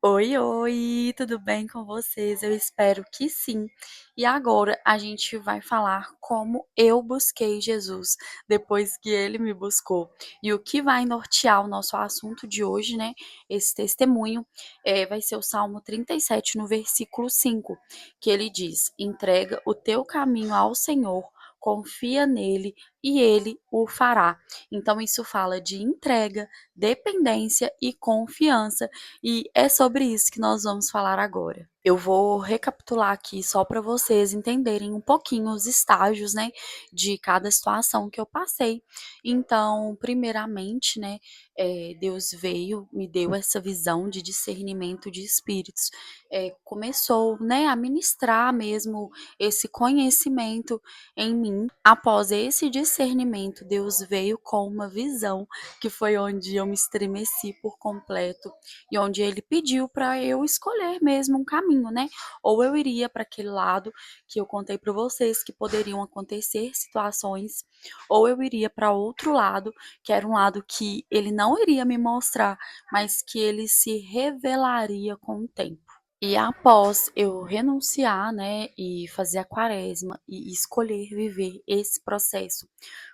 Oi, oi, tudo bem com vocês? Eu espero que sim. E agora a gente vai falar como eu busquei Jesus depois que ele me buscou. E o que vai nortear o nosso assunto de hoje, né? Esse testemunho vai ser o Salmo 37, no versículo 5, que ele diz: Entrega o teu caminho ao Senhor, confia nele e ele o fará. Então, isso fala de entrega, dependência e confiança. E é sobre isso que nós vamos falar agora. Eu vou recapitular aqui só para vocês entenderem um pouquinho os estágios, né, de cada situação que eu passei. Então, primeiramente, né, Deus veio, me deu essa visão de discernimento de espíritos. Começou, né, a ministrar mesmo esse conhecimento em mim. Após esse discernimento, Deus veio com uma visão que foi onde eu me estremeci por completo e onde ele pediu para eu escolher mesmo um caminho, né? Ou eu iria para aquele lado que eu contei para vocês que poderiam acontecer situações, ou eu iria para outro lado, que era um lado que ele não iria me mostrar, mas que ele se revelaria com o tempo. E após eu renunciar, né, e fazer a quaresma e escolher viver esse processo,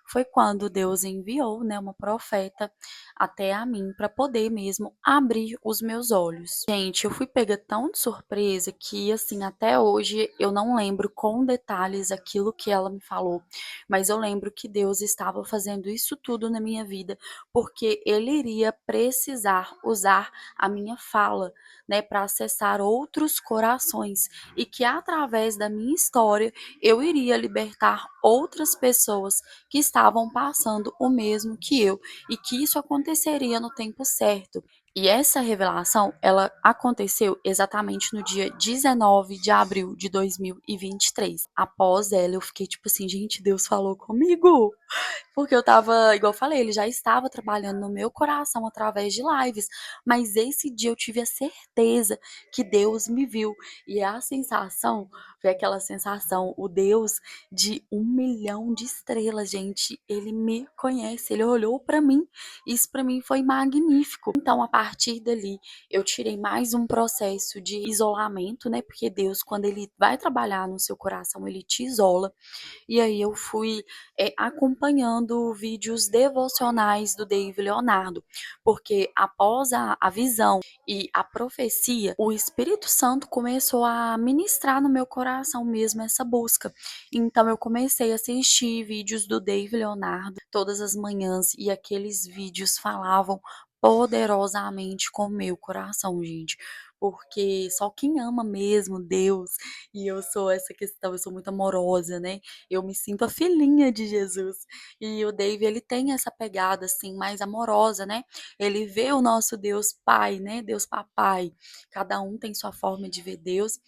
foi quando Deus enviou, né, uma profeta até a mim para poder mesmo abrir os meus olhos. Gente, eu fui pega tão de surpresa que assim, até hoje eu não lembro com detalhes aquilo que ela me falou, mas eu lembro que Deus estava fazendo isso tudo na minha vida, porque ele iria precisar usar a minha fala, né, para acessar outros corações e que através da minha história eu iria libertar outras pessoas que estavam passando o mesmo que eu e que isso aconteceria no tempo certo. E essa revelação, ela aconteceu exatamente no dia 19 de abril de 2023. Após ela, eu fiquei tipo assim, gente, Deus falou comigo. Porque eu tava, igual eu falei, ele já estava trabalhando no meu coração através de lives, mas esse dia eu tive a certeza que Deus me viu. E a sensação foi aquela sensação, o Deus de 1 milhão de estrelas, gente. Ele me conhece, ele olhou pra mim. Isso pra mim foi magnífico. Então, a partir dali, eu tirei mais um processo de isolamento, né? Porque Deus, quando ele vai trabalhar no seu coração, ele te isola. E aí eu fui acompanhando vídeos devocionais do Dave Leonardo, porque após a visão e a profecia, o Espírito Santo começou a ministrar no meu coração mesmo essa busca. Então eu comecei a assistir vídeos do Dave Leonardo todas as manhãs e aqueles vídeos falavam poderosamente com o meu coração, gente. Porque só quem ama mesmo Deus, e eu sou essa questão, eu sou muito amorosa, né? Eu me sinto a filhinha de Jesus. E o Dave, ele tem essa pegada assim mais amorosa, né? Ele vê o nosso Deus Pai, né? Deus Papai. Cada um tem sua forma de ver Deus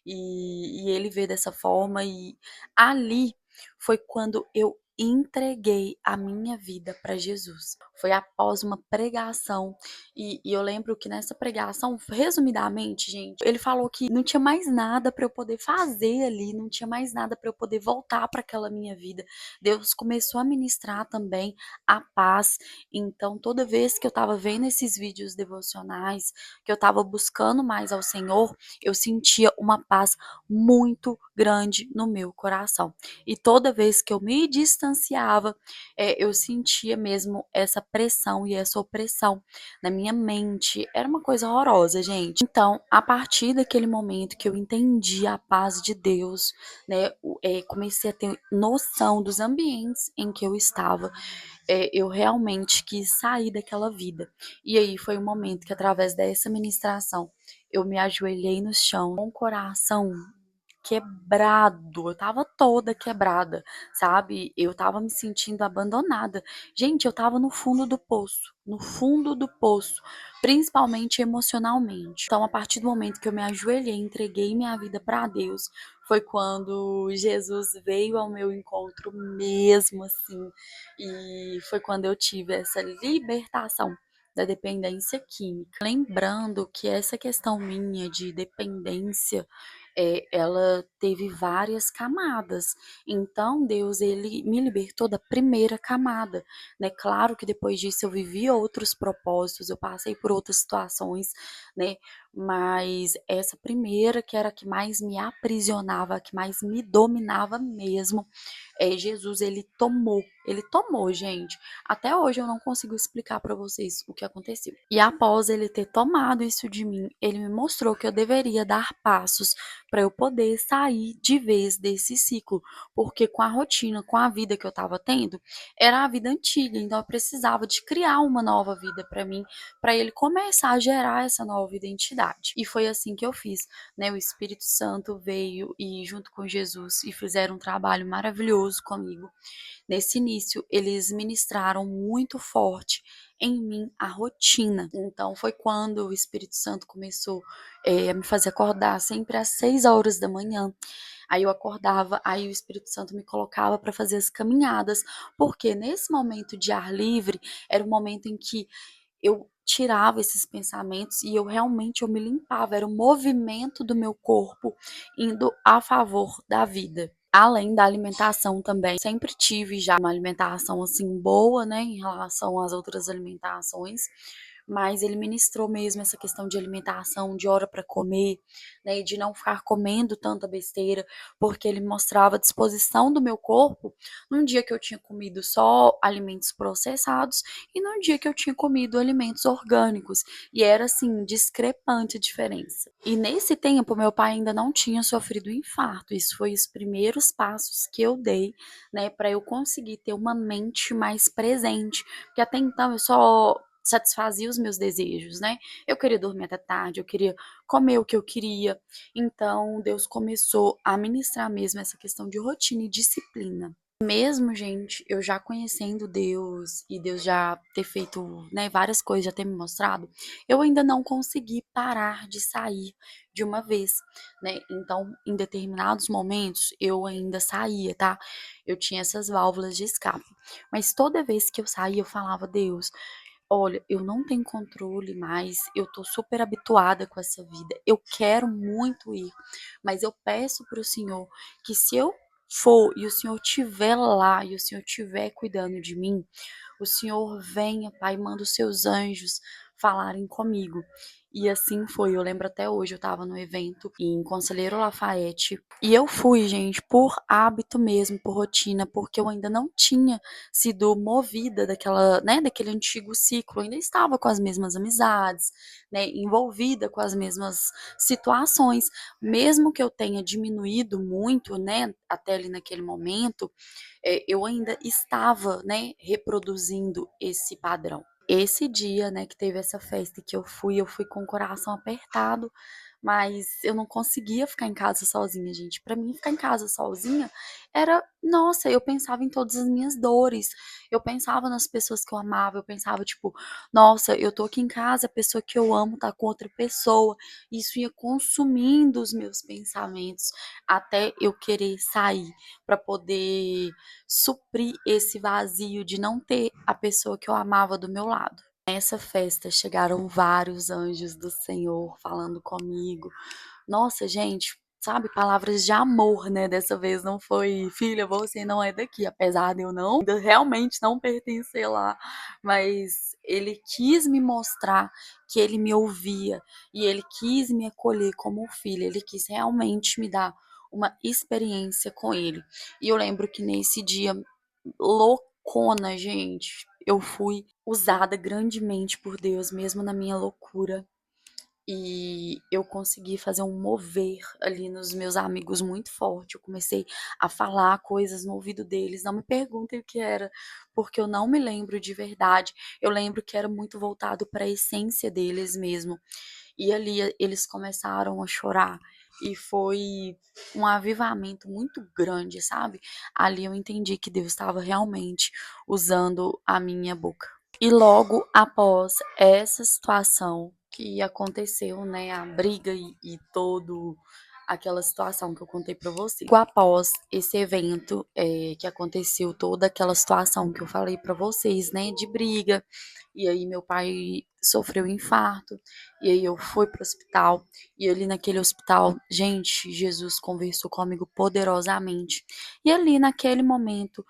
e ele vê dessa forma e ali foi quando eu entreguei a minha vida para Jesus. Foi após uma pregação e eu lembro que nessa pregação, resumidamente, gente, ele falou que não tinha mais nada para eu poder fazer ali, não tinha mais nada para eu poder voltar para aquela minha vida. Deus começou a ministrar também a paz. Então, toda vez que eu estava vendo esses vídeos devocionais, que eu estava buscando mais ao Senhor, eu sentia uma paz muito grande no meu coração. E toda vez que eu me distanciava, eu sentia mesmo essa pressão e essa opressão na minha mente. Era uma coisa horrorosa, gente. Então, a partir daquele momento que eu entendi a paz de Deus, né, comecei a ter noção dos ambientes em que eu estava, eu realmente quis sair daquela vida. E aí foi o momento que, através dessa ministração, eu me ajoelhei no chão, com o coração quebrado, eu tava toda quebrada, sabe? Eu tava me sentindo abandonada. Gente, eu tava no fundo do poço, no fundo do poço, principalmente emocionalmente. Então, a partir do momento que eu me ajoelhei, entreguei minha vida para Deus, foi quando Jesus veio ao meu encontro mesmo assim, e foi quando eu tive essa libertação da dependência química. Lembrando que essa questão minha de dependência ela teve várias camadas. Então, Deus, ele me libertou da primeira camada, né? Claro que depois disso eu vivi outros propósitos, eu passei por outras situações, né? mas essa primeira, que era a que mais me aprisionava, a que mais me dominava mesmo, Jesus, ele tomou, gente. Até hoje eu não consigo explicar para vocês o que aconteceu. E após ele ter tomado isso de mim, ele me mostrou que eu deveria dar passos para eu poder sair de vez desse ciclo, porque com a rotina, com a vida que eu estava tendo, era a vida antiga, então eu precisava de criar uma nova vida para mim, para ele começar a gerar essa nova identidade. E foi assim que eu fiz, né? O Espírito Santo veio e junto com Jesus e fizeram um trabalho maravilhoso comigo. Nesse início, eles ministraram muito forte em mim a rotina. Então, foi quando o Espírito Santo começou a me fazer acordar sempre às 6 horas da manhã. Aí eu acordava, aí o Espírito Santo me colocava para fazer as caminhadas, porque nesse momento de ar livre era o momento em que eu tirava esses pensamentos e eu me limpava, era o movimento do meu corpo indo a favor da vida. Além da alimentação também, sempre tive já uma alimentação assim boa, né, em relação às outras alimentações, mas ele ministrou mesmo essa questão de alimentação, de hora para comer, né, e de não ficar comendo tanta besteira, porque ele mostrava a disposição do meu corpo num dia que eu tinha comido só alimentos processados e num dia que eu tinha comido alimentos orgânicos, e era assim discrepante a diferença. E nesse tempo meu pai ainda não tinha sofrido um infarto. Isso foi os primeiros passos que eu dei, né, para eu conseguir ter uma mente mais presente, porque até então eu só satisfazia os meus desejos, né? Eu queria dormir até tarde, eu queria comer o que eu queria. Então, Deus começou a ministrar mesmo essa questão de rotina e disciplina. Mesmo, gente, eu já conhecendo Deus e Deus já ter feito, né, várias coisas, já ter me mostrado, eu ainda não consegui parar de sair de uma vez, né? Então, em determinados momentos, eu ainda saía, tá? Eu tinha essas válvulas de escape. Mas toda vez que eu saía, eu falava, Deus, olha, eu não tenho controle mais, eu tô super habituada com essa vida, eu quero muito ir, mas eu peço para o Senhor que se eu for e o Senhor estiver lá e o Senhor estiver cuidando de mim, o Senhor venha, Pai, manda os seus anjos falarem comigo. E assim foi, eu lembro até hoje, eu estava no evento em Conselheiro Lafayette, e eu fui, gente, por hábito mesmo, por rotina, porque eu ainda não tinha sido movida daquela, né, daquele antigo ciclo, eu ainda estava com as mesmas amizades, né, envolvida com as mesmas situações, mesmo que eu tenha diminuído muito, né, até ali naquele momento, eu ainda estava, né, reproduzindo esse padrão. Esse dia, né, que teve essa festa que eu fui com o coração apertado, mas eu não conseguia ficar em casa sozinha, gente. Pra mim, ficar em casa sozinha era, nossa, eu pensava em todas as minhas dores. Eu pensava nas pessoas que eu amava, eu pensava, tipo, nossa, eu tô aqui em casa, a pessoa que eu amo tá com outra pessoa. Isso ia consumindo os meus pensamentos até eu querer sair pra poder suprir esse vazio de não ter a pessoa que eu amava do meu lado. Nessa festa chegaram vários anjos do Senhor falando comigo. Nossa, gente, sabe, palavras de amor, né? Dessa vez não foi, filha, você não é daqui, apesar de eu não realmente não pertencer lá, mas ele quis me mostrar que ele me ouvia e ele quis me acolher como filha, ele quis realmente me dar uma experiência com ele. E eu lembro que nesse dia loucona, gente, eu fui usada grandemente por Deus, mesmo na minha loucura. E eu consegui fazer um mover ali nos meus amigos muito forte. Eu comecei a falar coisas no ouvido deles. Não me perguntem o que era, porque eu não me lembro de verdade. Eu lembro que era muito voltado para a essência deles mesmo. E ali eles começaram a chorar. E foi um avivamento muito grande, sabe? Ali eu entendi que Deus estava realmente usando a minha boca. E logo após essa situação que aconteceu, né, a briga e todo aquela situação que eu contei pra você. Logo após esse evento que aconteceu, toda aquela situação que eu falei pra vocês, né, de briga e aí meu pai sofreu um infarto, e aí eu fui pro hospital, e ali naquele hospital, gente, Jesus conversou comigo poderosamente. E ali naquele momento,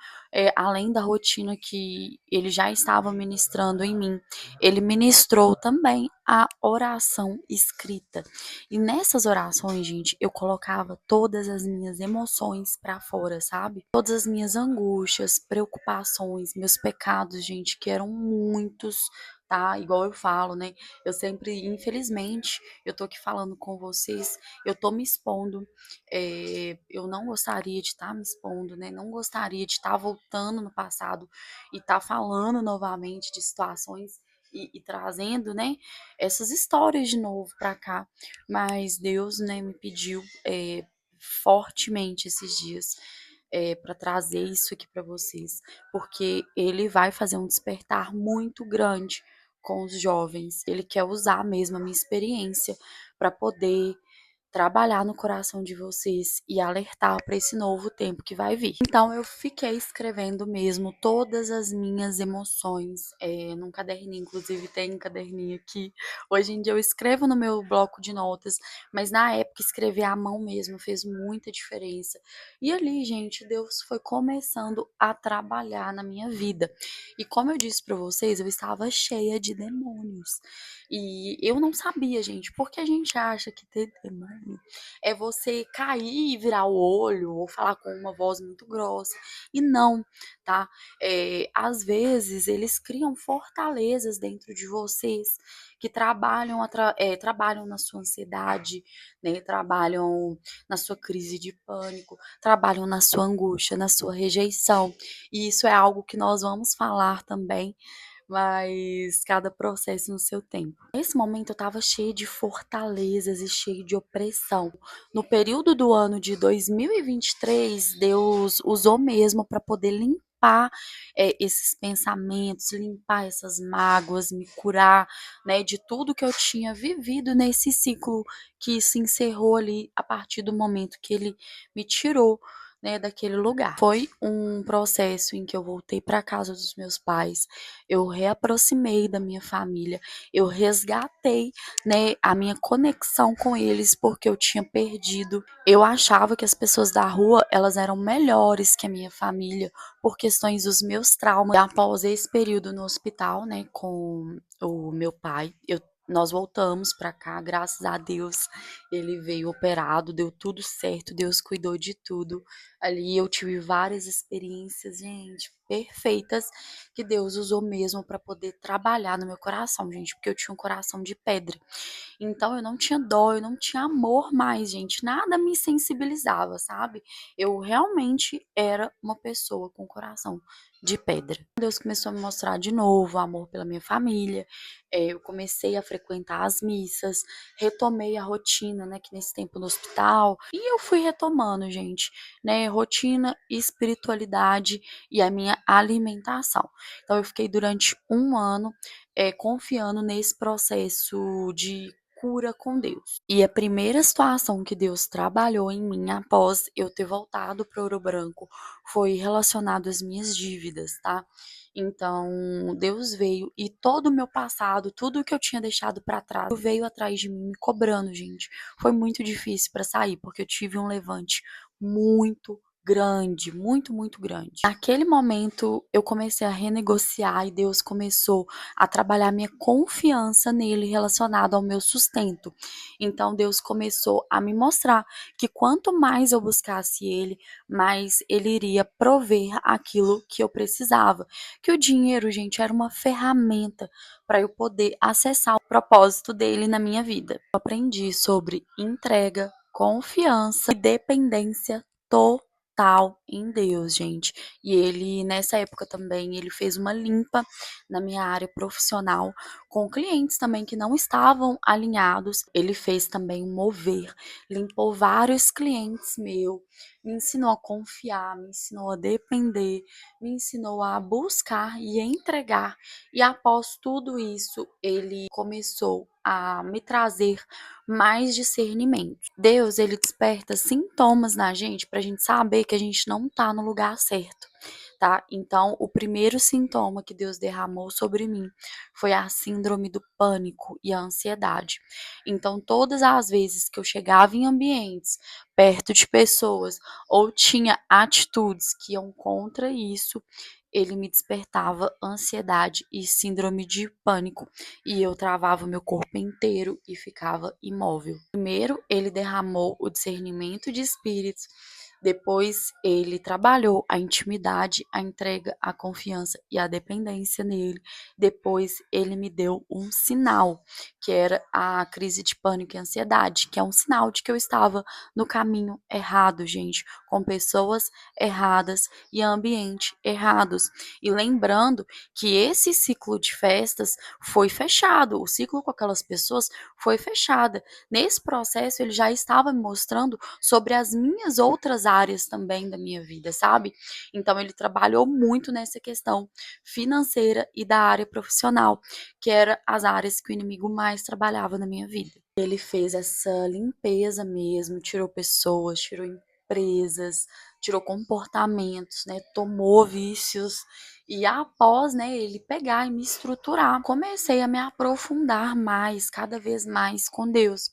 além da rotina que ele já estava ministrando em mim, ele ministrou também a oração escrita. E nessas orações, gente, eu colocava todas as minhas emoções para fora, sabe? Todas as minhas angústias, preocupações, meus pecados, gente, que eram muitos, tá? Igual eu falo, né? Eu sempre, infelizmente, eu tô aqui falando com vocês, eu tô me expondo. Eu não gostaria de estar me expondo, né? Não gostaria de estar voltando no passado e estar falando novamente de situações e trazendo, né, essas histórias de novo para cá. Mas Deus, né, me pediu fortemente esses dias para trazer isso aqui para vocês, porque Ele vai fazer um despertar muito grande com os jovens. Ele quer usar mesmo a minha experiência para poder trabalhar no coração de vocês e alertar para esse novo tempo que vai vir. Então eu fiquei escrevendo mesmo todas as minhas emoções num caderninho, inclusive tem um caderninho aqui. Hoje em dia eu escrevo no meu bloco de notas, mas na época escrever à mão mesmo fez muita diferença. E ali, gente, Deus foi começando a trabalhar na minha vida. E como eu disse para vocês, eu estava cheia de demônios. E eu não sabia, gente, porque a gente acha que ter demônio é você cair e virar o olho ou falar com uma voz muito grossa. E não, tá? Às vezes eles criam fortalezas dentro de vocês que trabalham na sua ansiedade, né? Trabalham na sua crise de pânico, trabalham na sua angústia, na sua rejeição. E isso é algo que nós vamos falar também, mas cada processo no seu tempo. Nesse momento eu estava cheia de fortalezas e cheia de opressão. No período do ano de 2023, Deus usou mesmo para poder limpar esses pensamentos, limpar essas mágoas, me curar, né, de tudo que eu tinha vivido nesse ciclo que se encerrou ali a partir do momento que ele me tirou, né, daquele lugar. Foi um processo em que eu voltei para casa dos meus pais, eu reaproximei da minha família, eu resgatei, né, a minha conexão com eles porque eu tinha perdido. Eu achava que as pessoas da rua, elas eram melhores que a minha família por questões dos meus traumas. E após esse período no hospital, né, com o meu pai, nós voltamos para cá, graças a Deus. Ele veio operado, deu tudo certo, Deus cuidou de tudo. Ali eu tive várias experiências, gente, perfeitas, que Deus usou mesmo para poder trabalhar no meu coração, gente, porque eu tinha um coração de pedra. Então eu não tinha dó, eu não tinha amor mais, gente. Nada me sensibilizava, sabe? Eu realmente era uma pessoa com coração de pedra. Deus começou a me mostrar de novo o amor pela minha família. Eu comecei a frequentar as missas, retomei a rotina, né, que nesse tempo no hospital. E eu fui retomando, gente, né, rotina, espiritualidade e a minha alimentação. Então eu fiquei durante um ano confiando nesse processo de cura com Deus. E a primeira situação que Deus trabalhou em mim após eu ter voltado para Ouro Branco foi relacionado às minhas dívidas, tá? Então, Deus veio e todo o meu passado, tudo que eu tinha deixado para trás, veio atrás de mim me cobrando, gente. Foi muito difícil para sair, porque eu tive um levante muito grande, muito, muito grande. Naquele momento eu comecei a renegociar e Deus começou a trabalhar minha confiança nele relacionado ao meu sustento. Então Deus começou a me mostrar que quanto mais eu buscasse ele, mais ele iria prover aquilo que eu precisava. Que o dinheiro, gente, era uma ferramenta para eu poder acessar o propósito dele na minha vida. Eu aprendi sobre entrega, confiança e dependência total em Deus, gente. E ele, nessa época também, ele fez uma limpa na minha área profissional, com clientes também que não estavam alinhados. Ele fez também um mover, limpou vários clientes meus, me ensinou a confiar, me ensinou a depender, me ensinou a buscar e entregar. E após tudo isso, ele começou a me trazer mais discernimento. Deus, ele desperta sintomas na gente pra gente saber que a gente não tá no lugar certo. tá? Então, o primeiro sintoma que Deus derramou sobre mim foi a síndrome do pânico e a ansiedade. Então, todas as vezes que eu chegava em ambientes perto de pessoas ou tinha atitudes que iam contra isso, ele me despertava ansiedade e síndrome de pânico, e eu travava o meu corpo inteiro e ficava imóvel. Primeiro, ele derramou o discernimento de espíritos, depois ele trabalhou a intimidade, a entrega, a confiança e a dependência nele. Depois ele me deu um sinal, que era a crise de pânico e ansiedade, que é um sinal de que eu estava no caminho errado, gente, com pessoas erradas e ambiente errados. E lembrando que esse ciclo de festas foi fechado, o ciclo com aquelas pessoas foi fechada. Nesse processo ele já estava me mostrando sobre as minhas outras áreas também da minha vida, sabe? Então ele trabalhou muito nessa questão financeira e da área profissional, que eram as áreas que o inimigo mais trabalhava na minha vida. Ele fez essa limpeza mesmo, tirou pessoas, tirou empresas, tirou comportamentos, né? Tomou vícios. E após, né, ele pegar e me estruturar, comecei a me aprofundar mais, cada vez mais com Deus.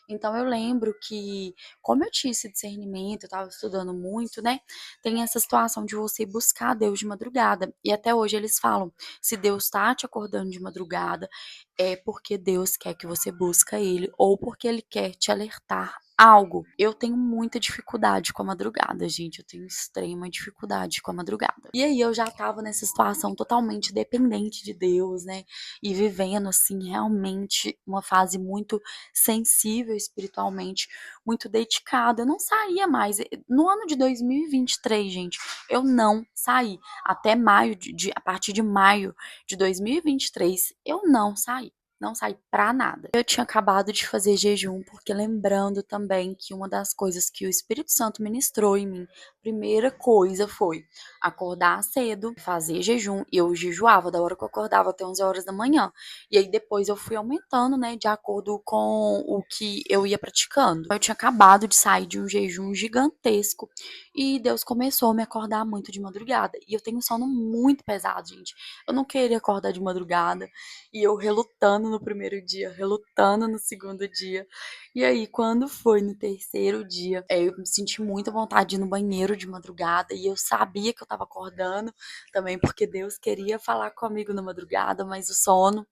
Então eu lembro que, como eu tinha esse discernimento, eu estava estudando muito, né? Tem essa situação de você buscar Deus de madrugada. E até hoje eles falam: se Deus está te acordando de madrugada, é porque Deus quer que você busque Ele, ou porque Ele quer te alertar algo. Eu tenho muita dificuldade com a madrugada, gente. Eu tenho extrema dificuldade com a madrugada. E aí eu já tava nessa situação totalmente dependente de Deus, né? E vivendo, assim, realmente uma fase muito sensível espiritualmente, muito dedicada. Eu não saía mais. No ano de 2023, gente, eu não saí. Até maio, a partir de maio de 2023, eu não saí. Não saí pra nada. Eu tinha acabado de fazer jejum, porque lembrando também que uma das coisas que o Espírito Santo ministrou em mim, primeira coisa foi acordar cedo, fazer jejum, e eu jejuava da hora que eu acordava até 11 horas da manhã. E aí depois eu fui aumentando, né, de acordo com o que eu ia praticando. Eu tinha acabado de sair de um jejum gigantesco e Deus começou a me acordar muito de madrugada. E eu tenho um sono muito pesado, gente. Eu não queria acordar de madrugada. E eu relutando no primeiro dia, relutando no segundo dia. E aí, quando foi no terceiro dia, eu me senti muita vontade de ir no banheiro de madrugada. E eu sabia que eu tava acordando também, porque Deus queria falar comigo na madrugada, mas o sono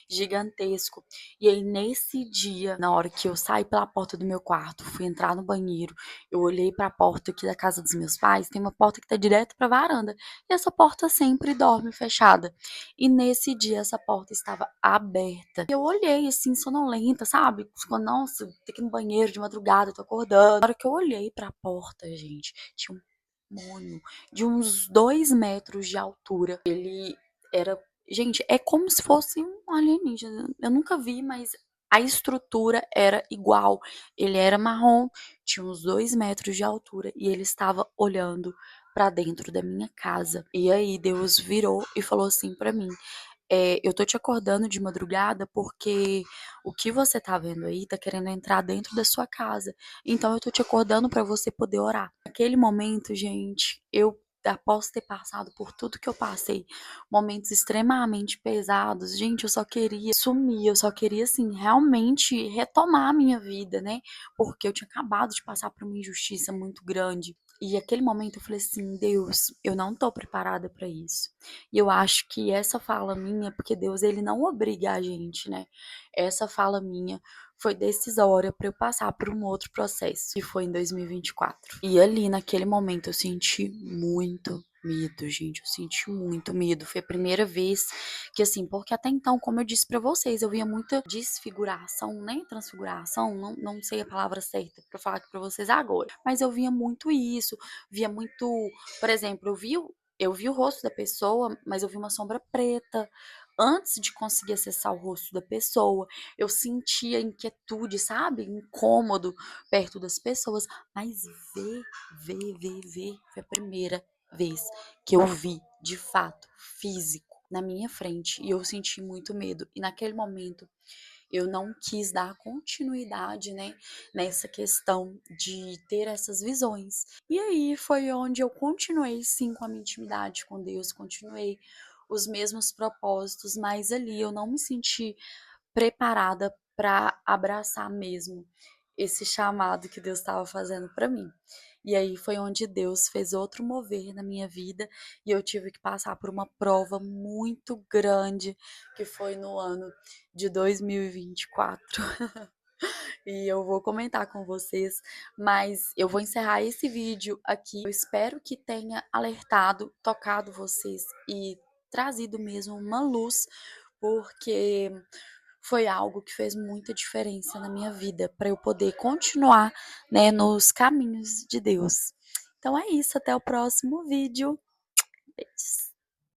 gigantesco. E aí, nesse dia, na hora que eu saí pela porta do meu quarto, fui entrar no banheiro, eu olhei para a porta aqui da casa dos meus pais, tem uma porta que tá direto pra varanda. E essa porta sempre dorme fechada. E nesse dia essa porta estava aberta. Eu olhei assim, sonolenta, sabe? Quando, nossa, tem que ir no banheiro de madrugada, eu tô acordando. Na hora que eu olhei pra porta, gente, tinha um demônio de uns 2 metros de altura. Ele era. Gente, é como se fosse um alienígena. Eu nunca vi, mas a estrutura era igual. Ele era marrom, tinha uns 2 metros de altura e ele estava olhando pra dentro da minha casa. E aí Deus virou e falou assim pra mim: eu tô te acordando de madrugada porque o que você tá vendo aí tá querendo entrar dentro da sua casa. Então eu tô te acordando pra você poder orar. Naquele momento, gente, eu após ter passado por tudo que eu passei, momentos extremamente pesados, gente, eu só queria sumir, eu só queria, assim, realmente retomar a minha vida, né? Porque eu tinha acabado de passar por uma injustiça muito grande. E aquele momento eu falei assim: Deus, eu não tô preparada pra isso. E eu acho que essa fala minha, porque Deus ele não obriga a gente, né? Essa fala minha foi decisória para eu passar por um outro processo, que foi em 2024. E ali naquele momento eu senti muito medo, gente, eu senti muito medo. Foi a primeira vez que assim, porque até então, como eu disse para vocês, eu via muita desfiguração, né? Transfiguração, não sei a palavra certa para falar aqui para vocês agora, mas eu via muito isso, via muito, por exemplo, eu vi o rosto da pessoa, mas eu vi uma sombra preta. Antes de conseguir acessar o rosto da pessoa, eu sentia inquietude, sabe? Incômodo perto das pessoas. Mas ver, foi a primeira vez que eu vi, de fato, físico, na minha frente. E eu senti muito medo. E naquele momento, eu não quis dar continuidade, né, nessa questão de ter essas visões. E aí foi onde eu continuei sim com a minha intimidade com Deus, continuei os mesmos propósitos, mas ali eu não me senti preparada para abraçar mesmo esse chamado que Deus estava fazendo para mim. E aí foi onde Deus fez outro mover na minha vida e eu tive que passar por uma prova muito grande, que foi no ano de 2024. E eu vou comentar com vocês, mas eu vou encerrar esse vídeo aqui. Eu espero que tenha alertado, tocado vocês e trazido mesmo uma luz, porque foi algo que fez muita diferença na minha vida para eu poder continuar, né, nos caminhos de Deus. Então é isso, até o próximo vídeo. Beijos.